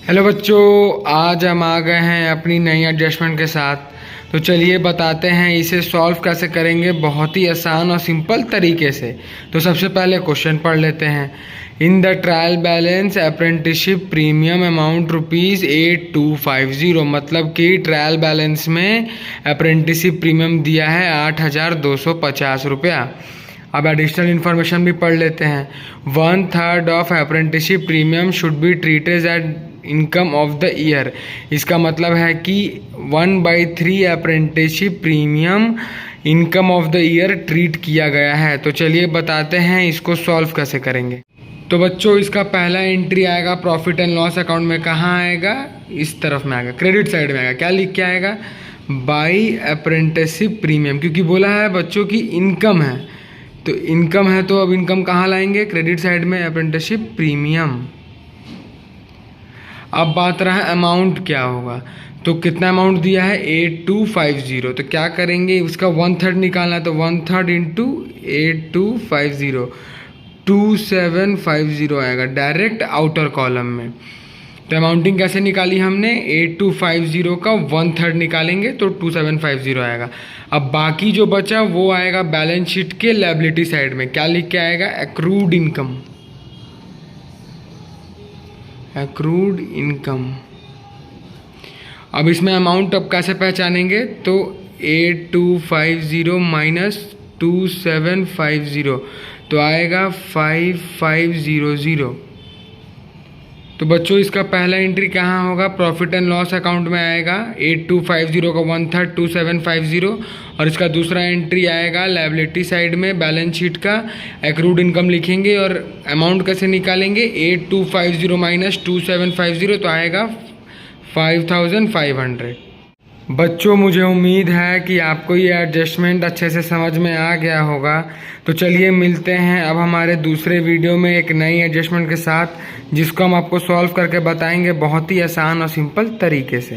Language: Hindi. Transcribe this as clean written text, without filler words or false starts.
हेलो बच्चों, आज हम आ गए हैं अपनी नई एडजस्टमेंट के साथ। तो चलिए बताते हैं इसे सॉल्व कैसे करेंगे, बहुत ही आसान और सिंपल तरीके से। तो सबसे पहले क्वेश्चन पढ़ लेते हैं। In the trial balance apprenticeship premium amount ₹8250, मतलब कि ट्रायल बैलेंस में अप्रेंटिसशिप प्रीमियम दिया है 8,250 रुपया। अब एडिशनल इन्फॉर्मेशन भी पढ़ लेते हैं। 1/3 of apprenticeship premium should be treated at income of the year. इसका मतलब है कि 1/3 apprenticeship premium income of the year treat किया गया है। तो चलिए बताते हैं इसको सॉल्व कैसे करेंगे। तो बच्चों, इसका पहला एंट्री आएगा प्रॉफिट एंड लॉस अकाउंट में। कहाँ आएगा? इस तरफ में आएगा, क्रेडिट साइड में आएगा। क्या लिख के आएगा? बाई अप्रेंटिसशिप प्रीमियम, क्योंकि बोला है बच्चों की इनकम है, तो इनकम है तो अब इनकम कहाँ लाएंगे? क्रेडिट साइड में, अप्रेंटिसशिप प्रीमियम। अब बात रहा अमाउंट क्या होगा, तो कितना अमाउंट दिया है? 8250। तो क्या करेंगे, उसका 1/3 निकालना है, तो 1/3 इंटू 8250, 2750 आएगा डायरेक्ट आउटर कॉलम में। तो अमाउंटिंग कैसे निकाली हमने? 8250 का 1/3 निकालेंगे तो 2750 आएगा। अब बाकी जो बचा वो आएगा बैलेंस शीट के लायबिलिटी साइड में। क्या लिख के आएगा? Accrued income. Accrued income. अब इसमें अमाउंट अब कैसे पहचानेंगे? तो 8250 माइनस 2750 तो आएगा 5500। तो बच्चों, इसका पहला एंट्री कहाँ होगा? प्रॉफिट एंड लॉस अकाउंट में आएगा। 8250 का 1/3 2750, और इसका दूसरा एंट्री आएगा लायबिलिटी साइड में, बैलेंस शीट का एक्रूड इनकम लिखेंगे। और अमाउंट कैसे निकालेंगे? 8250 माइनस 2750 तो आएगा 5500। बच्चों, मुझे उम्मीद है कि आपको ये एडजस्टमेंट अच्छे से समझ में आ गया होगा। तो चलिए मिलते हैं अब हमारे दूसरे वीडियो में एक नई एडजस्टमेंट के साथ, जिसको हम आपको सॉल्व करके बताएंगे बहुत ही आसान और सिंपल तरीके से।